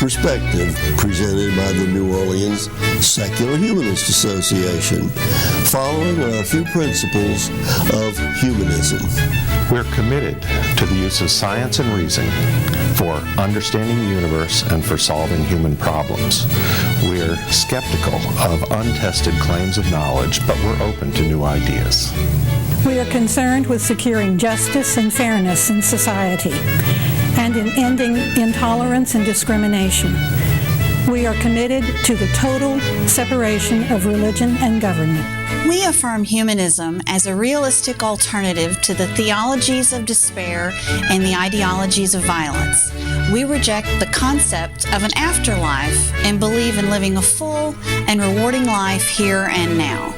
perspective presented by the New Orleans Secular Humanist Association, following our few principles of humanism. We're committed to the use of science and reason for understanding the universe and for solving human problems. We're skeptical of untested claims of knowledge, but we're open to new ideas. We are concerned with securing justice and fairness in society and in ending intolerance and discrimination. We are committed to the total separation of religion and government. We affirm humanism as a realistic alternative to the theologies of despair and the ideologies of violence. We reject the concept of an afterlife and believe in living a full and rewarding life here and now.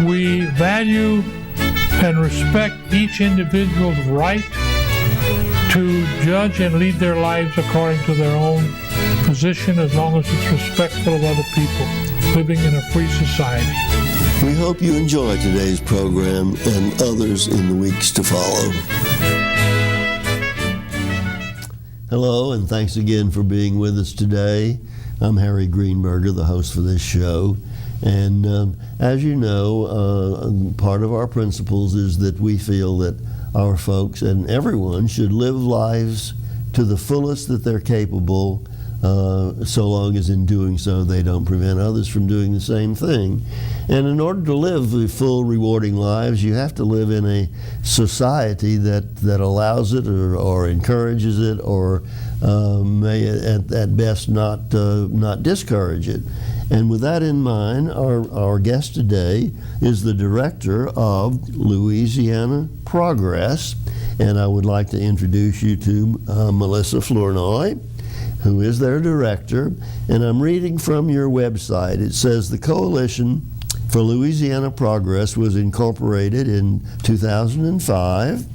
We value and respect each individual's right to judge and lead their lives according to their own position, as long as it's respectful of other people, living in a free society. We hope you enjoy today's program and others in the weeks to follow. Hello, and thanks again for being with us today. I'm Harry Greenbeger, the host for this show. And as you know, part of our principles is that we feel that our folks and everyone should live lives to the fullest that they're capable, so long as in doing so they don't prevent others from doing the same thing. And in order to live the full, rewarding lives, you have to live in a society that allows it or encourages it, or may at best not discourage it. And with that in mind, our guest today is the director of Louisiana Progress, and I would like to introduce you to Melissa Flournoy, who is their director. And I'm reading from your website. It says the Coalition for Louisiana Progress was incorporated in 2005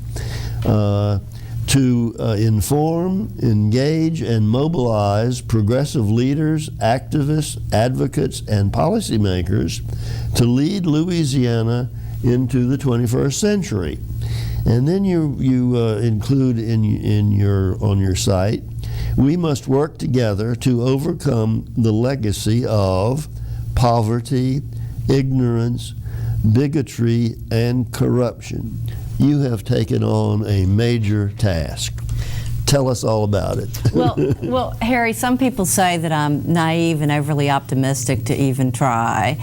to inform, engage, and mobilize progressive leaders, activists, advocates, and policymakers to lead Louisiana into the 21st century. And then you include on your site, we must work together to overcome the legacy of poverty, ignorance, bigotry, and corruption. You have taken on a major task. Tell us all about it. Well, Harry, some people say that I'm naive and overly optimistic to even try.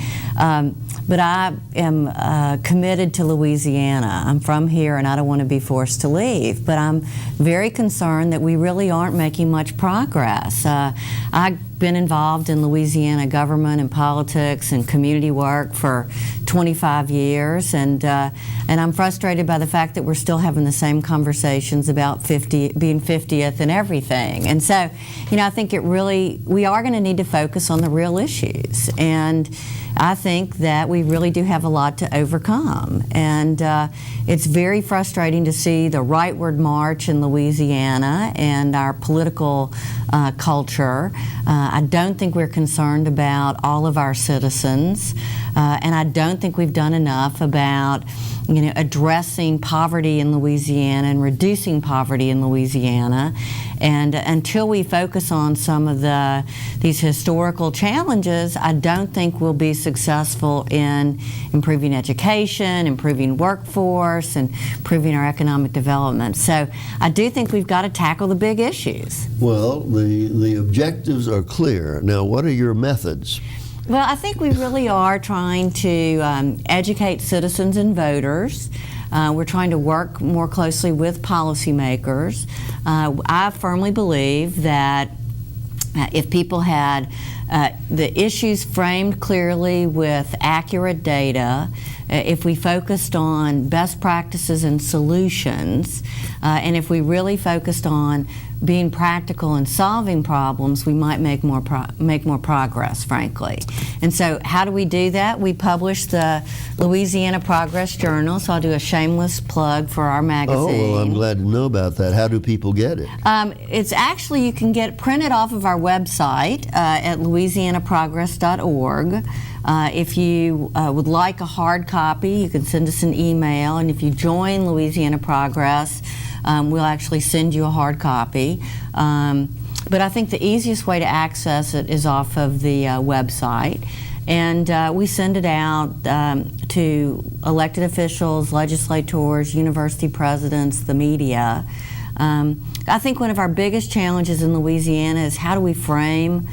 But I am committed to Louisiana. I'm from here and I don't want to be forced to leave. But I'm very concerned that we really aren't making much progress. I've been involved in Louisiana government and politics and community work for 25 years, and I'm frustrated by the fact that we're still having the same conversations about being 50th and everything. And so, I think we are going to need to focus on the real issues. And I think that we really do have a lot to overcome. And it's very frustrating to see the rightward march in Louisiana and our political culture. I don't think we're concerned about all of our citizens. And I don't think we've done enough about addressing poverty in Louisiana and reducing poverty in Louisiana. And until we focus on some of these historical challenges, I don't think we'll be successful in improving education, improving workforce, and improving our economic development. So I do think we've got to tackle the big issues. Well, the objectives are clear. Now, what are your methods? Well, I think we really are trying to educate citizens and voters. We're trying to work more closely with policymakers. I firmly believe that if people had the issues framed clearly with accurate data, if we focused on best practices and solutions, and if we really focused on being practical and solving problems, we might make more progress, frankly. And so how do we do that? We publish the Louisiana Progress Journal, so I'll do a shameless plug for our magazine. Oh, well, I'm glad to know about that. How do people get it? It's actually, you can get it printed off of our website at louisianaprogress.org. If you would like a hard copy, you can send us an email, and if you join Louisiana Progress, we'll actually send you a hard copy. But I think the easiest way to access it is off of the website. And we send it out to elected officials, legislators, university presidents, the media. I think one of our biggest challenges in Louisiana is how do we frame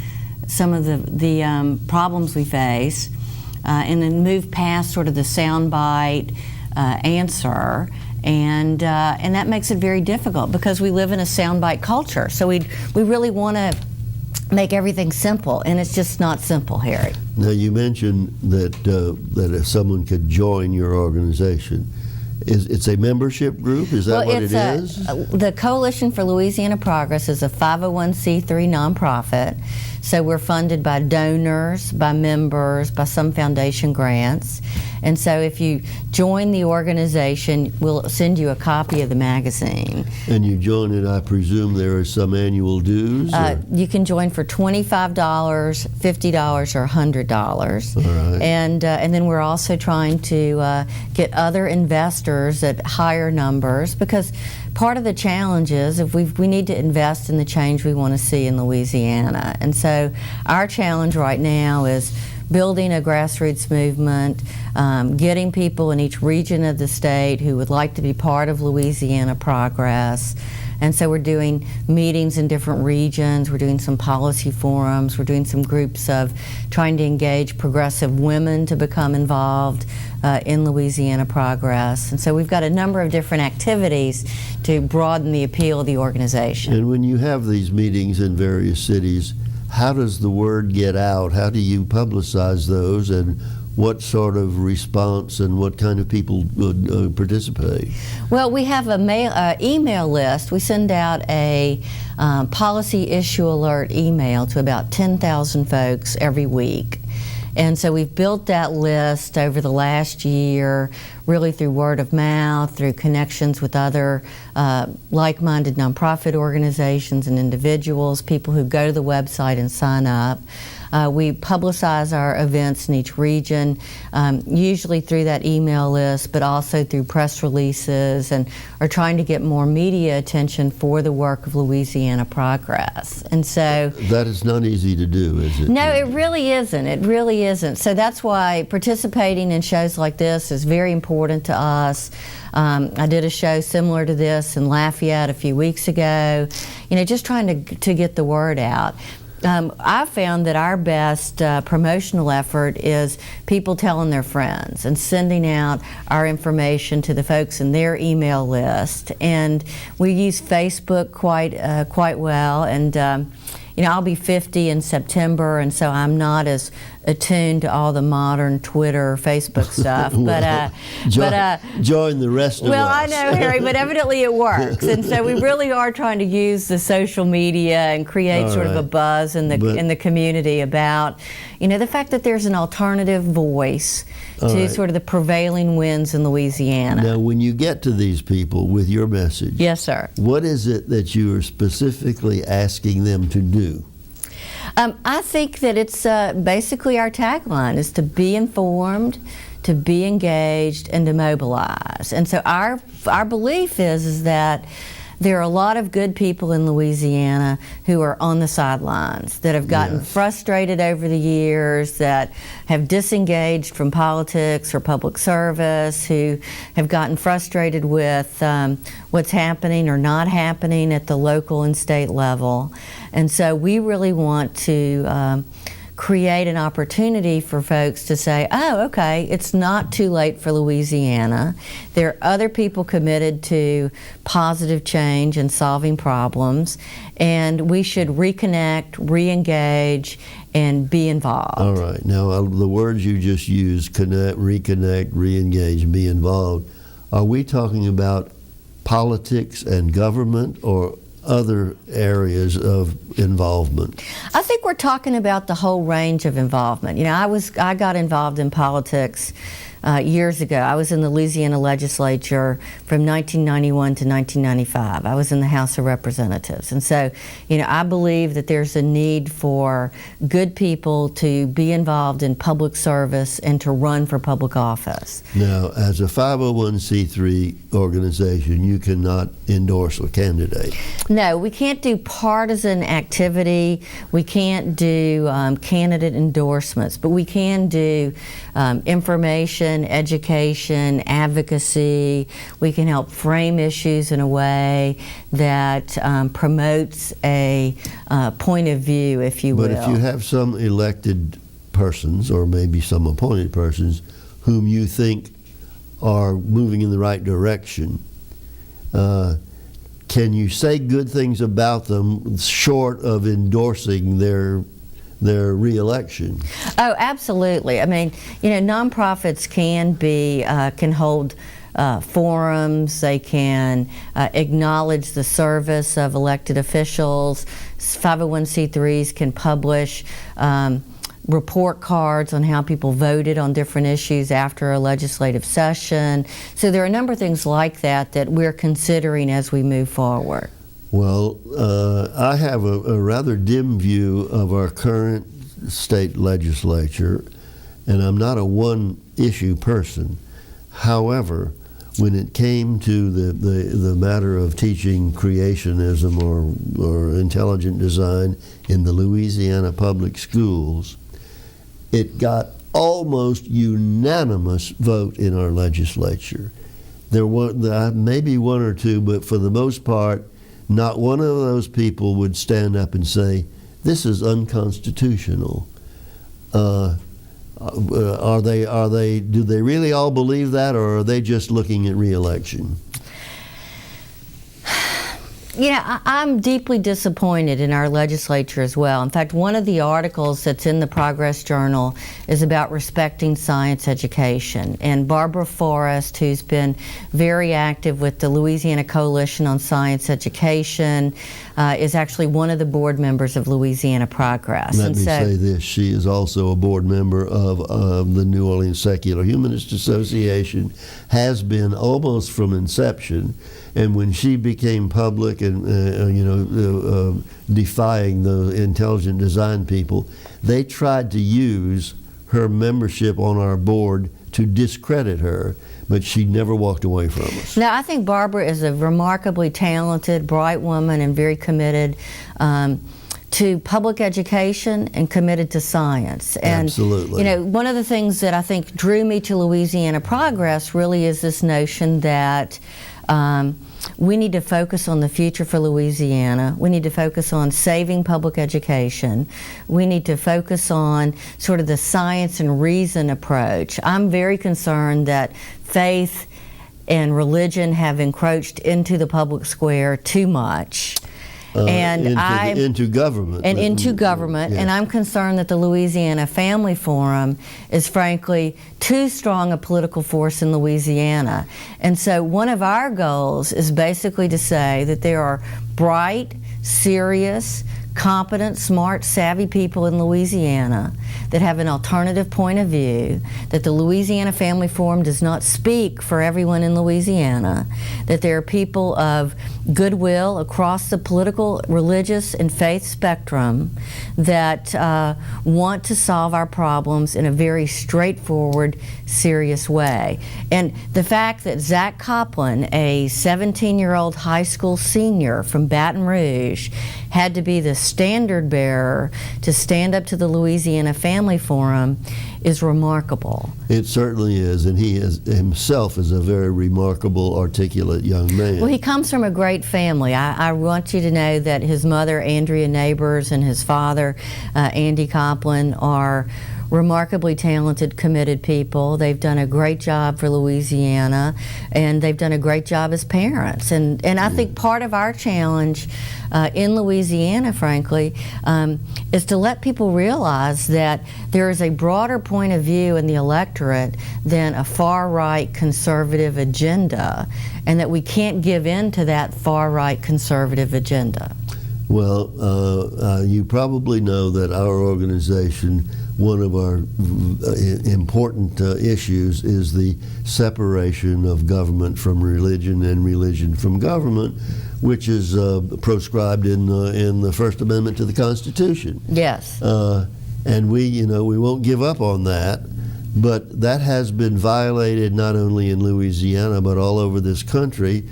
some of the problems we face and then move past sort of the soundbite answer. And that makes it very difficult because we live in a soundbite culture. So we really want to make everything simple, and it's just not simple, Harry. Now, you mentioned that if someone could join your organization. It's a membership group? Is that what it is? The Coalition for Louisiana Progress is a 501c3 nonprofit. So we're funded by donors, by members, by some foundation grants. And so if you join the organization, we'll send you a copy of the magazine. And you join it, I presume there are some annual dues? You can join for $25, $50, or $100. All right. And then we're also trying to get other investors at higher numbers, because part of the challenge is if we need to invest in the change we want to see in Louisiana. And so our challenge right now is building a grassroots movement, getting people in each region of the state who would like to be part of Louisiana Progress. And so we're doing meetings in different regions, we're doing some policy forums, we're doing some groups of trying to engage progressive women to become involved in Louisiana Progress. And so we've got a number of different activities to broaden the appeal of the organization. And when you have these meetings in various cities, how does the word get out? How do you publicize those, and what sort of response and what kind of people would participate? Well, we have a email list. We send out a policy issue alert email to about 10,000 folks every week. And so we've built that list over the last year, really through word of mouth, through connections with other like-minded nonprofit organizations and individuals, people who go to the website and sign up. We publicize our events in each region, usually through that email list, but also through press releases, and are trying to get more media attention for the work of Louisiana Progress. And so that is not easy to do, is it? No, it really isn't. It really isn't. So that's why participating in shows like this is very important to us. I did a show similar to this in Lafayette a few weeks ago, just trying to get the word out. I found that our best promotional effort is people telling their friends and sending out our information to the folks in their email list. And we use Facebook quite well. And I'll be 50 in September, and so I'm not as attuned to all the modern Twitter, Facebook stuff. Join the rest of us. Well, I know, Harry, but evidently it works. And so we really are trying to use the social media and create sort of a buzz in the community about, the fact that there's an alternative voice to sort of the prevailing winds in Louisiana. Now, when you get to these people with your message, yes, sir. What is it that you are specifically asking them to do? I think that it's basically our tagline is to be informed, to be engaged, and to mobilize. And so our belief is that there are a lot of good people in Louisiana who are on the sidelines, that have gotten frustrated over the years, that have disengaged from politics or public service, who have gotten frustrated with what's happening or not happening at the local and state level. And so we really want to create an opportunity for folks to say, oh, okay, it's not too late for Louisiana. There are other people committed to positive change and solving problems, and we should reconnect, re-engage, and be involved. All right. Now, the words you just used, connect, reconnect, re-engage, be involved, are we talking about politics and government or other areas of involvement? I think we're talking about the whole range of involvement. I got involved in politics years ago. I was in the Louisiana legislature from 1991 to 1995. I was in the House of Representatives. And so, I believe that there's a need for good people to be involved in public service and to run for public office. Now, as a 501c3 organization, you cannot endorse a candidate. No, we can't do partisan activity. We can't do candidate endorsements, but we can do information, education, advocacy. We can help frame issues in a way that promotes a point of view, if you will. But if you have some elected persons, or maybe some appointed persons, whom you think are moving in the right direction, can you say good things about them short of endorsing their re-election? Oh, absolutely. I mean, nonprofits can hold forums. They can acknowledge the service of elected officials. 501c3s can publish report cards on how people voted on different issues after a legislative session. So there are a number of things like that that we're considering as we move forward. Well, I have a rather dim view of our current state legislature, and I'm not a one-issue person. However, when it came to the matter of teaching creationism or intelligent design in the Louisiana public schools, it got almost unanimous vote in our legislature. There were maybe one or two, but for the most part, not one of those people would stand up and say, "This is unconstitutional." Do they really all believe that, or are they just looking at re-election? I'm deeply disappointed in our legislature as well. In fact, one of the articles that's in the Progress Journal is about respecting science education. And Barbara Forrest, who's been very active with the Louisiana Coalition on Science Education, is actually one of the board members of Louisiana Progress. Let me say this, she is also a board member of the New Orleans Secular Humanist Association, has been almost from inception. And when she became public and defying the intelligent design people, they tried to use her membership on our board to discredit her, but she never walked away from us. Now, I think Barbara is a remarkably talented, bright woman and very committed to public education and committed to science. And, absolutely. One of the things that I think drew me to Louisiana Progress really is this notion that we need to focus on the future for Louisiana. We need to focus on saving public education. We need to focus on sort of the science and reason approach. I'm very concerned that faith and religion have encroached into the public square too much. Into government. And I'm concerned that the Louisiana Family Forum is frankly too strong a political force in Louisiana. And so one of our goals is basically to say that there are bright, serious, competent, smart, savvy people in Louisiana that have an alternative point of view, that the Louisiana Family Forum does not speak for everyone in Louisiana, that there are people of goodwill across the political, religious, and faith spectrum that want to solve our problems in a very straightforward, serious way. And the fact that Zach Copeland, a 17-year-old high school senior from Baton Rouge, had to be the standard bearer to stand up to the Louisiana Family Forum is remarkable. It certainly is, and he himself is a very remarkable, articulate young man. Well, he comes from a great family. I want you to know that his mother, Andrea Neighbors, and his father, Andy Copeland, are remarkably talented, committed people. They've done a great job for Louisiana, and they've done a great job as parents. And I think part of our challenge in Louisiana, frankly, is to let people realize that there is a broader point of view in the electorate than a far-right conservative agenda, and that we can't give in to that far-right conservative agenda. Well, you probably know that our organization, one of our important issues is the separation of government from religion and religion from government, which is proscribed in the First Amendment to the Constitution. Yes. And we won't give up on that. But that has been violated not only in Louisiana but all over this country.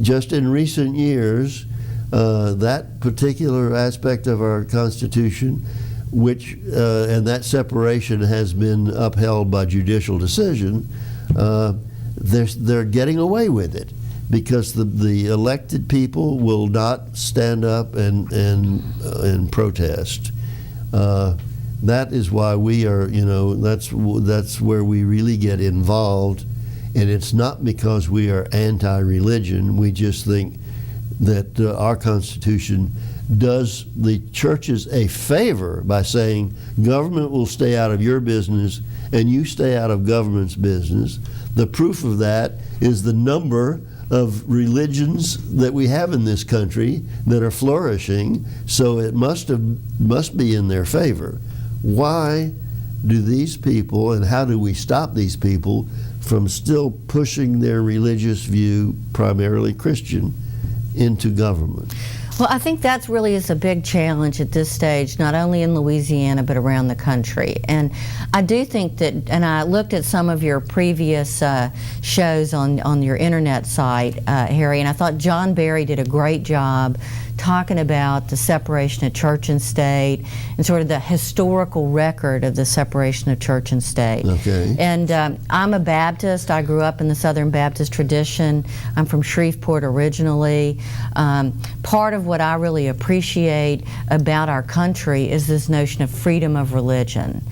Just in recent years, that particular aspect of our Constitution, which and that separation has been upheld by judicial decision, they're getting away with it because the elected people will not stand up and protest. That is why we are, that's where we really get involved, and it's not because we are anti-religion. We just think that our Constitution does the churches a favor by saying government will stay out of your business and you stay out of government's business. The proof of that is the number of religions that we have in this country that are flourishing, so it must be in their favor. Why do these people, and how do we stop these people from still pushing their religious view, primarily Christian, into government? Well, I think that really is a big challenge at this stage, not only in Louisiana but around the country. And I do think that, and I looked at some of your previous shows on your internet site, Harry, and I thought John Barry did a great job talking about the separation of church and state and sort of the historical record of the separation of church and state. Okay. And I'm a Baptist. I grew up in the Southern Baptist tradition. I'm from Shreveport originally. Part of what I really appreciate about our country is this notion of freedom of religion.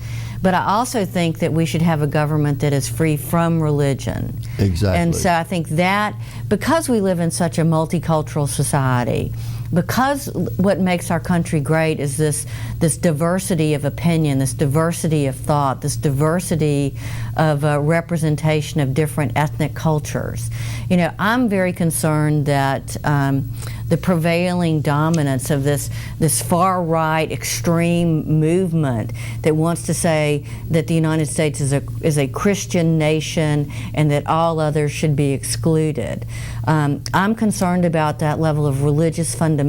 But I also think that we should have a government that is free from religion. Exactly. And so I think that because we live in such a multicultural society, because what makes our country great is this diversity of opinion, this diversity of thought, this diversity of representation of different ethnic cultures. I'm very concerned that the prevailing dominance of this far-right extreme movement that wants to say that the United States is a Christian nation and that all others should be excluded. I'm concerned about that level of religious fundamentalism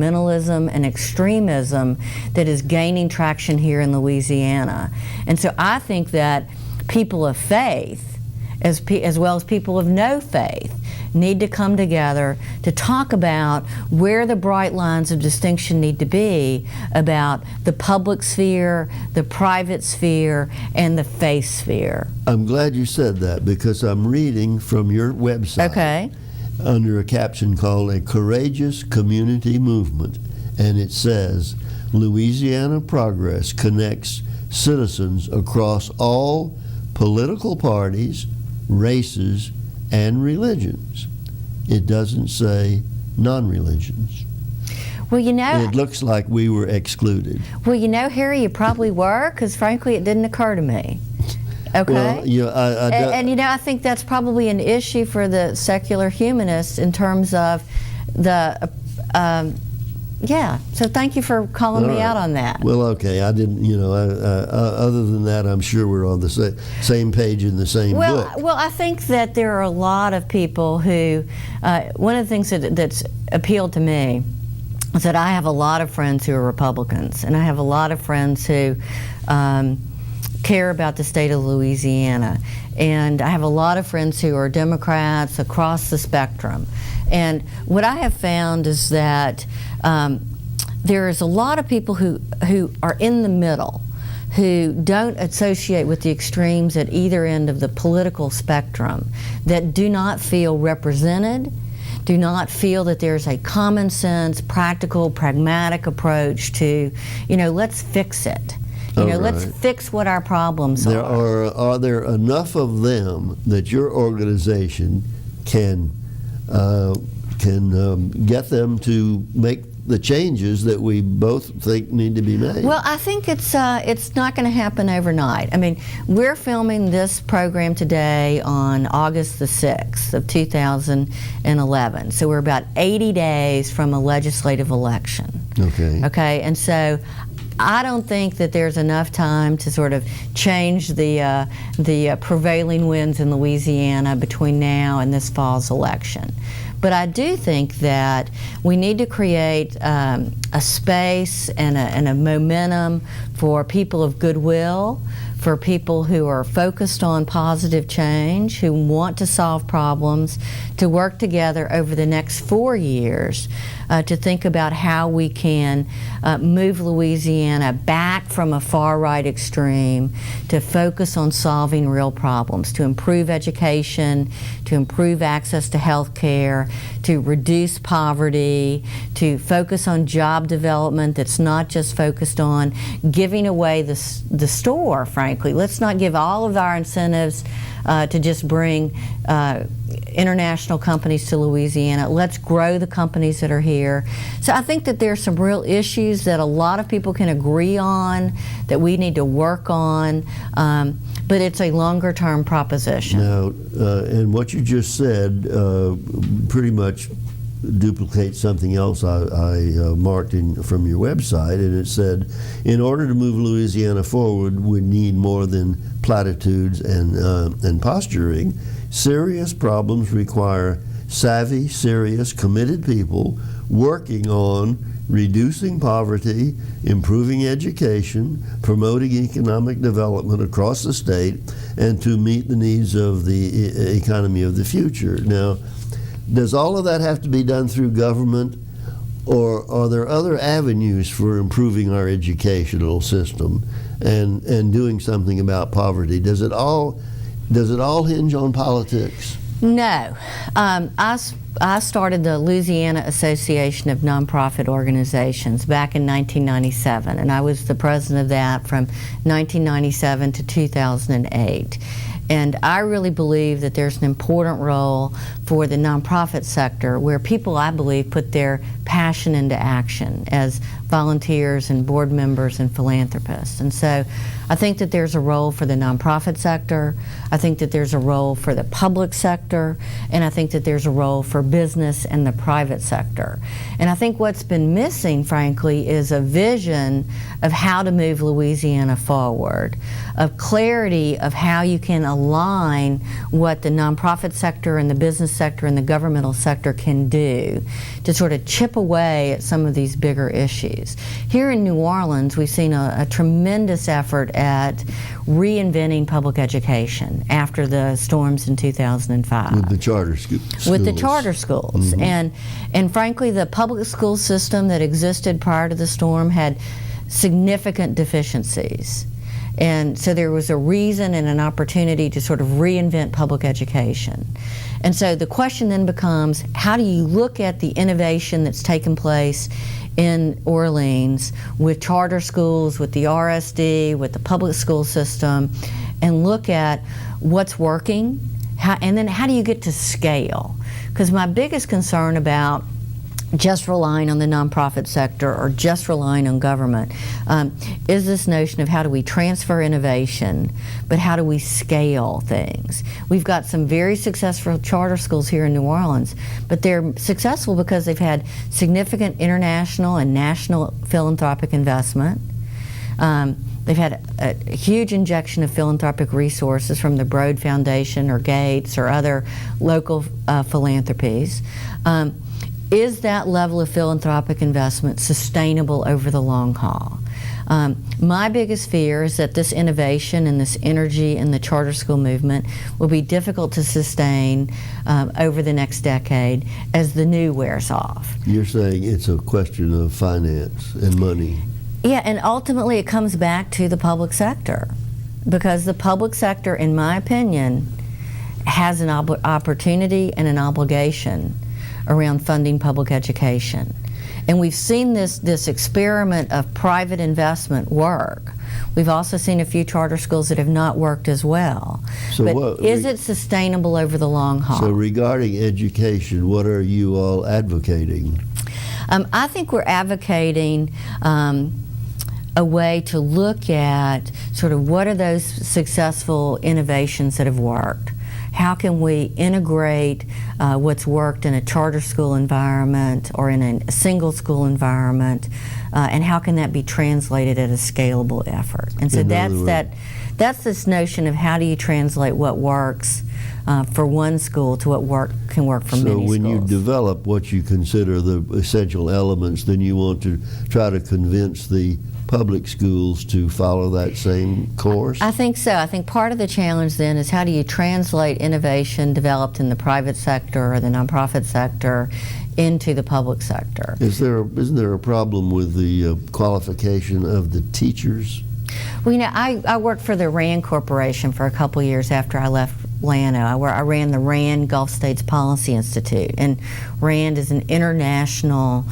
and extremism that is gaining traction here in Louisiana. And so I think that people of faith, as well as people of no faith, need to come together to talk about where the bright lines of distinction need to be about the public sphere, the private sphere, and the faith sphere. I'm glad you said that because I'm reading from your website. Okay. Under a caption called A Courageous Community Movement, and it says, Louisiana Progress connects citizens across all political parties, races, and religions. It doesn't say non-religions. Well, it looks like we were excluded. Well, Harry, you probably were, because frankly, it didn't occur to me. Okay. Well, I think that's probably an issue for the secular humanists in terms of the. So thank you for calling me out on that. Well, okay, I didn't. Other than that, I'm sure we're on the same page in the same book. Well, I think that there are a lot of people who. One of the things that's appealed to me is that I have a lot of friends who are Republicans, and I have a lot of friends who. Care about the state of Louisiana, and I have a lot of friends who are Democrats across the spectrum. And what I have found is that there is a lot of people who are in the middle, who don't associate with the extremes at either end of the political spectrum, that do not feel represented, do not feel that there's a common sense, practical, pragmatic approach to, let's fix it. Let's fix what our problems are. Are there enough of them that your organization can get them to make the changes that we both think need to be made? Well, I think it's not going to happen overnight. I mean, we're filming this program today on August the 6th of 2011. So we're about 80 days from a legislative election. Okay, and so I don't think that there's enough time to sort of change the prevailing winds in Louisiana between now and this fall's election. But I do think that we need to create a space and a momentum for people of goodwill, for people who are focused on positive change, who want to solve problems, to work together over the next 4 years to think about how we can move Louisiana back from a far-right extreme to focus on solving real problems, to improve education, to improve access to health care, to reduce poverty, to focus on job development that's not just focused on giving away the store, frankly. Let's not give all of our incentives to just bring international companies to Louisiana. Let's grow the companies that are here. So I think that there's some real issues that a lot of people can agree on that we need to work on, but it's a longer term proposition. Now, and what you just said pretty much duplicates something else I marked from your website, and it said, in order to move Louisiana forward, we need more than platitudes and posturing. Serious problems require savvy, serious, committed people working on reducing poverty, improving education, promoting economic development across the state, and to meet the needs of the economy of the future. Now, does all of that have to be done through government, or are there other avenues for improving our educational system and doing something about poverty? Does it all hinge on politics? No. I started the Louisiana Association of Nonprofit Organizations back in 1997, and I was the president of that from 1997 to 2008. And I really believe that there's an important role for the nonprofit sector where people, I believe, put their passion into action as volunteers and board members and philanthropists. And so I think that there's a role for the nonprofit sector, I think that there's a role for the public sector, and I think that there's a role for business and the private sector. And I think what's been missing, frankly, is a vision of how to move Louisiana forward, of clarity of how you can align what the nonprofit sector and the business sector and the governmental sector can do to sort of chip away at some of these bigger issues. Here in New Orleans, we've seen a tremendous effort at reinventing public education after the storms in 2005. With the charter schools. With the charter schools. Mm-hmm. And frankly, the public school system that existed prior to the storm had significant deficiencies. And so there was a reason and an opportunity to sort of reinvent public education. And so the question then becomes, how do you look at the innovation that's taken place in Orleans with charter schools, with the RSD, with the public school system, and look at what's working, and then how do you get to scale? Because my biggest concern about just relying on the nonprofit sector or just relying on government is this notion of how do we transfer innovation, but how do we scale things? We've got some very successful charter schools here in New Orleans, but they're successful because they've had significant international and national philanthropic investment. They've had a huge injection of philanthropic resources from the Broad Foundation or Gates or other local philanthropies. Is that level of philanthropic investment sustainable over the long haul? My biggest fear is that this innovation and this energy in the charter school movement will be difficult to sustain over the next decade as the new wears off. You're saying it's a question of finance and money. Yeah, and ultimately it comes back to the public sector, because the public sector, in my opinion, has an opportunity and an obligation around funding public education. And we've seen this experiment of private investment work. We've also seen a few charter schools that have not worked as well. So but is it sustainable over the long haul? So regarding education, what are you all advocating? I think we're advocating a way to look at sort of what are those successful innovations that have worked. how can we integrate what's worked in a charter school environment or in a single school environment, and how can that be translated at a scalable effort? And so that's this notion of how do you translate what works for one school to what can work for many schools. So when you develop what you consider the essential elements, then you want to try to convince the public schools to follow that same course? I think so. I think part of the challenge then is how do you translate innovation developed in the private sector or the nonprofit sector into the public sector? Isn't there a problem with the qualification of the teachers? Well, you know, I worked for the RAND Corporation for a couple years after I left Llano. I ran the RAND Gulf States Policy Institute, and RAND is an international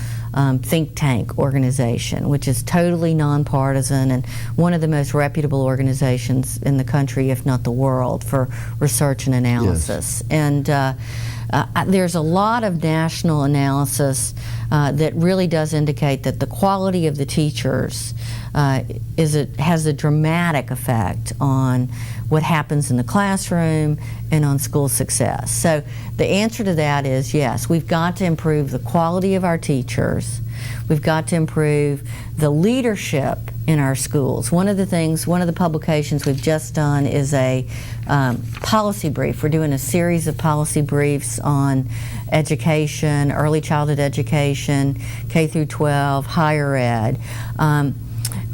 think tank organization, which is totally nonpartisan and one of the most reputable organizations in the country, if not the world, for research and analysis. Yes. And there's a lot of national analysis that really does indicate that the quality of the teachers has a dramatic effect on what happens in the classroom and on school success. So the answer to that is yes, we've got to improve the quality of our teachers. We've got to improve the leadership in our schools. One of the publications we've just done is a policy brief. We're doing a series of policy briefs on education, early childhood education, K through 12, higher ed.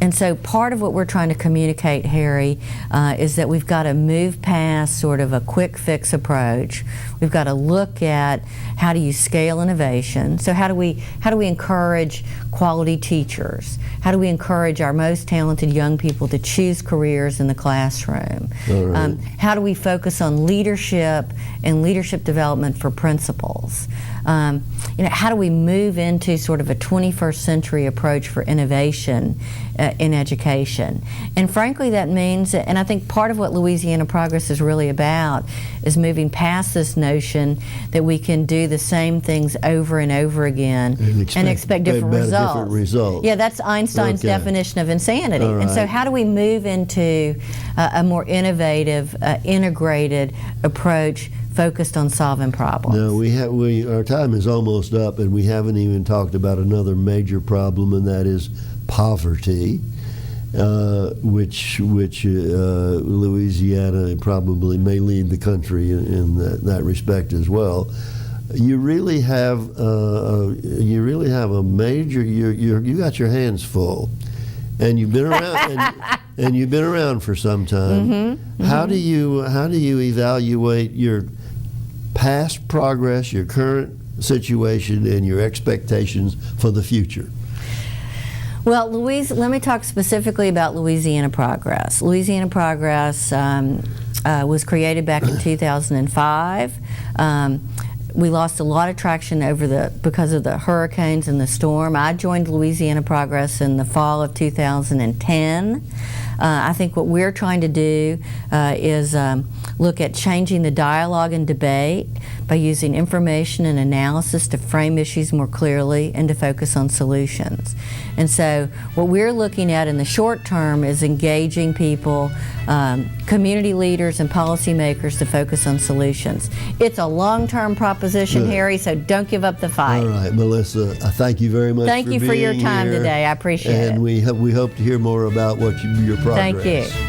And so part of what we're trying to communicate, Harry, is that we've got to move past sort of a quick fix approach. We've got to look at how do you scale innovation. So how do we encourage quality teachers? How do we encourage our most talented young people to choose careers in the classroom? Right. How do we focus on leadership and leadership development for principals? How do we move into sort of a 21st century approach for innovation in education? And frankly, that means, and I think part of what Louisiana Progress is really about, is moving past this notion that we can do the same things over and over again and expect different results. Yeah, that's Einstein's definition of insanity. Right. And so how do we move into a more innovative, integrated approach focused on solving problems? No, our time is almost up, and we haven't even talked about another major problem, and that is poverty, which Louisiana probably may lead the country in that respect as well. You really have a major. You got your hands full, and you've been around, and you've been around for some time. Mm-hmm, How do you evaluate your past progress, your current situation, and your expectations for the future? Well, let me talk specifically about Louisiana Progress. Louisiana Progress was created back in 2005. We lost a lot of traction because of the hurricanes and the storm. I joined Louisiana Progress in the fall of 2010. I think what we're trying to do is look at changing the dialogue and debate by using information and analysis to frame issues more clearly and to focus on solutions. And so what we're looking at in the short term is engaging people, community leaders and policymakers to focus on solutions. It's a long-term proposition, Harry, so don't give up the fight. All right, Melissa, I thank you very much for being here. Thank you for your time today. I appreciate it. And we hope to hear more about your progress. Thank you.